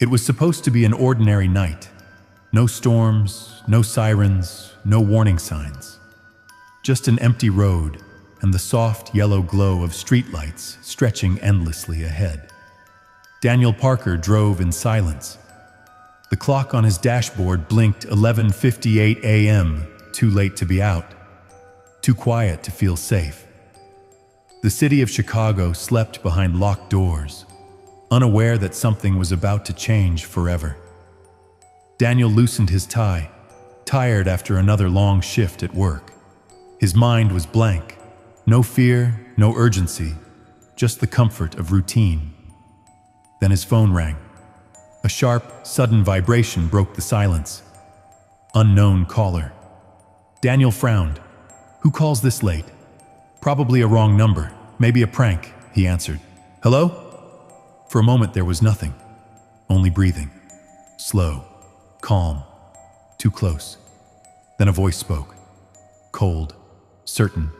It was supposed to be an ordinary night. No storms, no sirens, no warning signs. Just an empty road and the soft yellow glow of streetlights stretching endlessly ahead. Daniel Parker drove in silence. The clock on his dashboard blinked 11:58 a.m., too late to be out, too quiet to feel safe. The city of Chicago slept behind locked doors, unaware that something was about to change forever. Daniel loosened his tie, tired after another long shift at work. His mind was blank. No fear, no urgency, just the comfort of routine. Then his phone rang. A sharp, sudden vibration broke the silence. Unknown caller. Daniel frowned. Who calls this late? Probably a wrong number, maybe a prank, he answered. Hello? For a moment there was nothing, only breathing. Slow, calm, too close. Then a voice spoke. Cold, certain.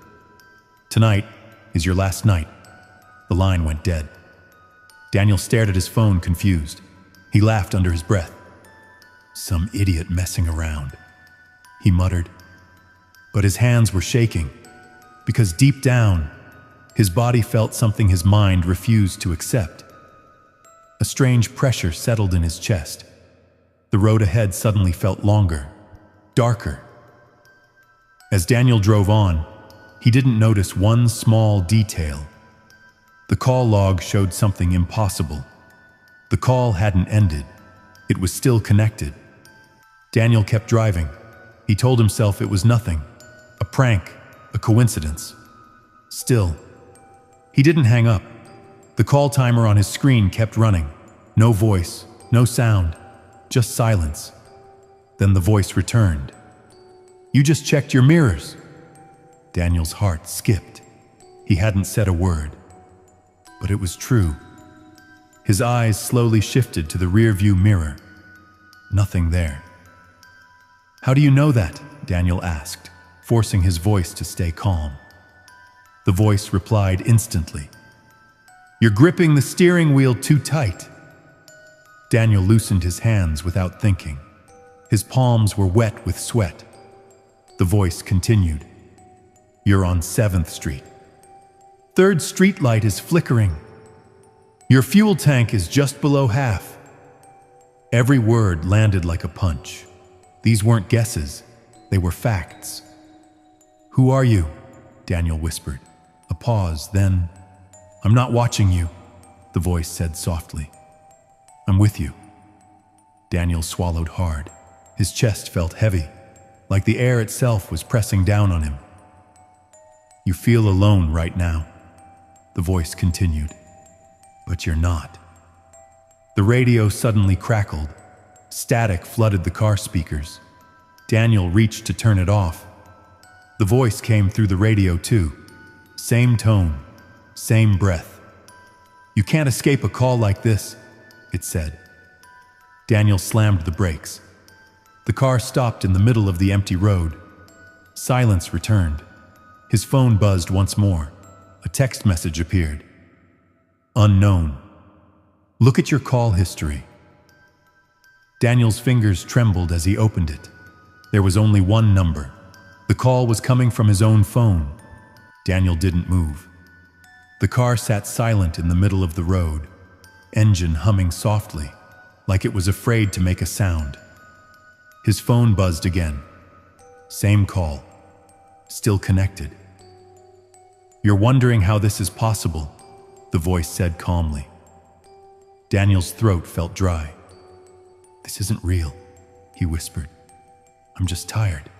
Tonight is your last night. The line went dead. Daniel stared at his phone, confused. He laughed under his breath. Some idiot messing around, he muttered. But his hands were shaking, because deep down, his body felt something his mind refused to accept. A strange pressure settled in his chest. The road ahead suddenly felt longer, darker. As Daniel drove on, he didn't notice one small detail. The call log showed something impossible. The call hadn't ended. It was still connected. Daniel kept driving. He told himself it was nothing, a prank, a coincidence. Still, he didn't hang up. The call timer on his screen kept running. No voice, no sound, just silence. Then the voice returned. You just checked your mirrors. Daniel's heart skipped. He hadn't said a word. But it was true. His eyes slowly shifted to the rearview mirror. Nothing there. How do you know that? Daniel asked, forcing his voice to stay calm. The voice replied instantly. You're gripping the steering wheel too tight. Daniel loosened his hands without thinking. His palms were wet with sweat. The voice continued. You're on 7th Street. 3rd street light is flickering. Your fuel tank is just below half. Every word landed like a punch. These weren't guesses. They were facts. Who are you? Daniel whispered. A pause, then, I'm not watching you, the voice said softly. I'm with you. Daniel swallowed hard. His chest felt heavy, like the air itself was pressing down on him. You feel alone right now, the voice continued. But you're not. The radio suddenly crackled. Static flooded the car speakers. Daniel reached to turn it off. The voice came through the radio too. Same tone, same breath. You can't escape a call like this, it said. Daniel slammed the brakes. The car stopped in the middle of the empty road. Silence returned. His phone buzzed once more. A text message appeared. Unknown. Look at your call history. Daniel's fingers trembled as he opened it. There was only one number. The call was coming from his own phone. Daniel didn't move. The car sat silent in the middle of the road, engine humming softly, like it was afraid to make a sound. His phone buzzed again. Same call. Still connected. You're wondering how this is possible, the voice said calmly. Daniel's throat felt dry. This isn't real, he whispered. I'm just tired.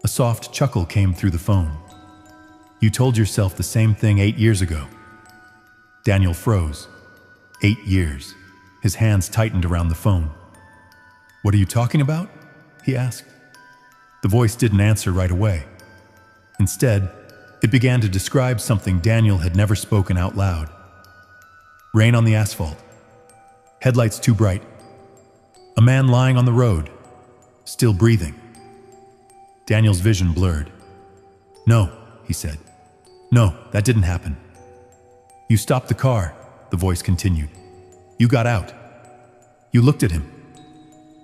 A soft chuckle came through the phone. You told yourself the same thing 8 years ago. Daniel froze. 8 years. His hands tightened around the phone. What are you talking about? He asked. The voice didn't answer right away. Instead, it began to describe something Daniel had never spoken out loud. Rain on the asphalt. Headlights too bright. A man lying on the road, still breathing. Daniel's vision blurred. No, he said. No, that didn't happen. You stopped the car, the voice continued. You got out. You looked at him.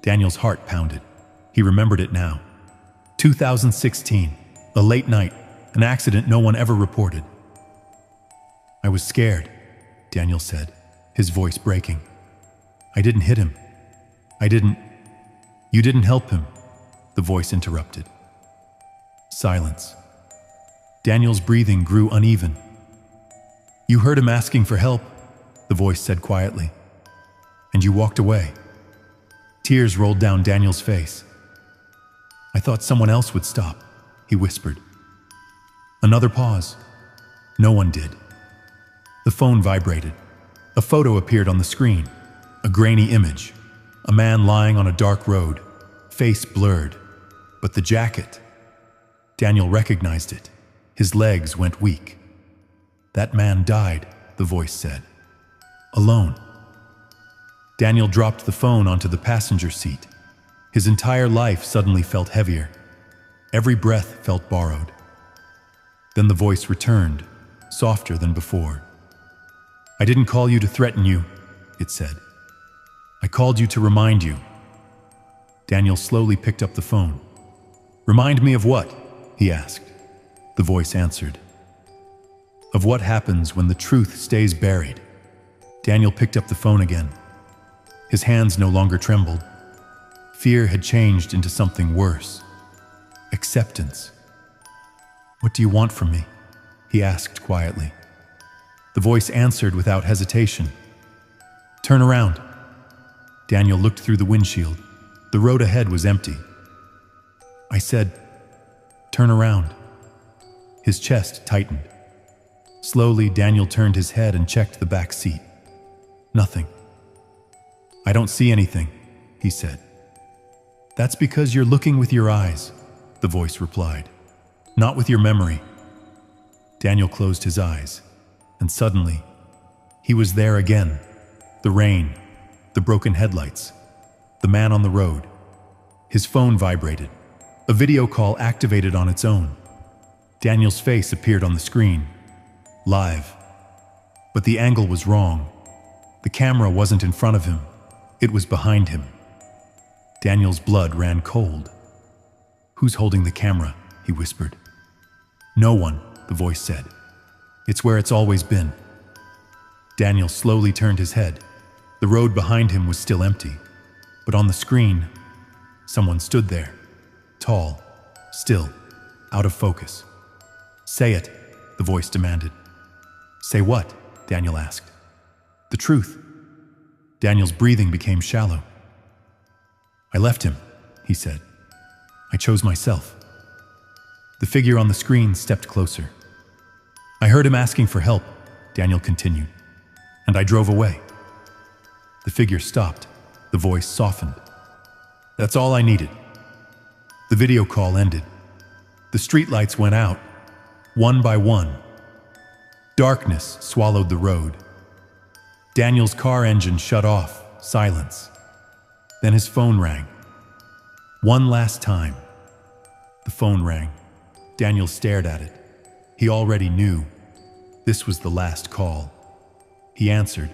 Daniel's heart pounded. He remembered it now. 2016, a late night, an accident no one ever reported. I was scared, Daniel said, his voice breaking. I didn't hit him. You didn't help him, the voice interrupted. Silence. Daniel's breathing grew uneven. You heard him asking for help, the voice said quietly, and you walked away. Tears rolled down Daniel's face. I thought someone else would stop, he whispered. Another pause. No one did. The phone vibrated. A photo appeared on the screen, a grainy image, a man lying on a dark road, face blurred, but the jacket. Daniel recognized it. His legs went weak. That man died, the voice said. Alone. Daniel dropped the phone onto the passenger seat. His entire life suddenly felt heavier. Every breath felt borrowed. Then the voice returned, softer than before. I didn't call you to threaten you, it said. I called you to remind you. Daniel slowly picked up the phone. Remind me of what? He asked. The voice answered. Of what happens when the truth stays buried. Daniel picked up the phone again. His hands no longer trembled. Fear had changed into something worse. Acceptance. What do you want from me? He asked quietly. The voice answered without hesitation. Turn around. Daniel looked through the windshield. The road ahead was empty. I said, turn around. His chest tightened. Slowly, Daniel turned his head and checked the back seat. Nothing. I don't see anything, he said. That's because you're looking with your eyes, the voice replied, not with your memory. Daniel closed his eyes, and suddenly, he was there again. The rain, the broken headlights, the man on the road. His phone vibrated. A video call activated on its own. Daniel's face appeared on the screen, live. But the angle was wrong. The camera wasn't in front of him. It was behind him. Daniel's blood ran cold. Who's holding the camera? He whispered. No one, the voice said. It's where it's always been. Daniel slowly turned his head. The road behind him was still empty. But on the screen, someone stood there. Tall, still, out of focus. Say it, the voice demanded. Say what? Daniel asked. The truth. Daniel's breathing became shallow. I left him, he said. I chose myself. The figure on the screen stepped closer. I heard him asking for help, Daniel continued, and I drove away. The figure stopped. The voice softened. That's all I needed. The video call ended. The streetlights went out, one by one. Darkness swallowed the road. Daniel's car engine shut off, silence. Then his phone rang. One last time. The phone rang. Daniel stared at it. He already knew. This was the last call. He answered.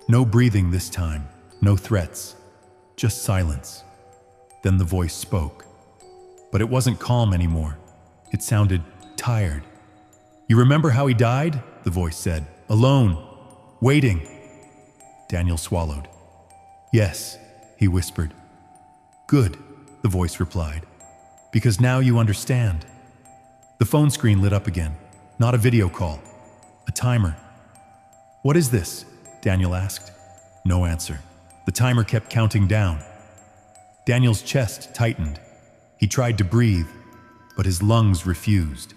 No breathing this time, no threats, just silence. Then the voice spoke. But it wasn't calm anymore. It sounded tired. You remember how he died? The voice said. Alone, waiting. Daniel swallowed. Yes, he whispered. Good, the voice replied. Because now you understand. The phone screen lit up again. Not a video call. A timer. What is this? Daniel asked. No answer. The timer kept counting down. Daniel's chest tightened. He tried to breathe, but his lungs refused.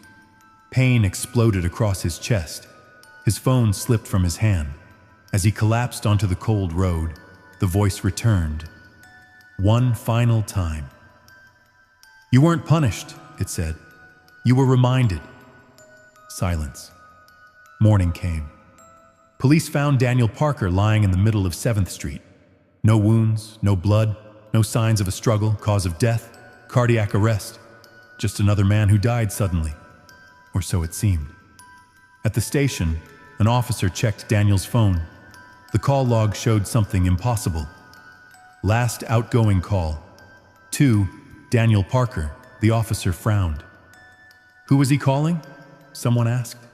Pain exploded across his chest. His phone slipped from his hand. As he collapsed onto the cold road, the voice returned. One final time. You weren't punished, it said. You were reminded. Silence. Morning came. Police found Daniel Parker lying in the middle of 7th Street. No wounds, no blood, no signs of a struggle, cause of death, cardiac arrest. Just another man who died suddenly. Or so it seemed. At the station, an officer checked Daniel's phone. The call log showed something impossible. Last outgoing call. 2. Daniel Parker. The officer frowned. Who was he calling? Someone asked.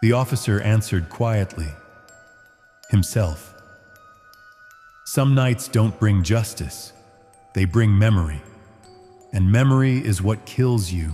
The officer answered quietly. Himself. Some nights don't bring justice. They bring memory. And memory is what kills you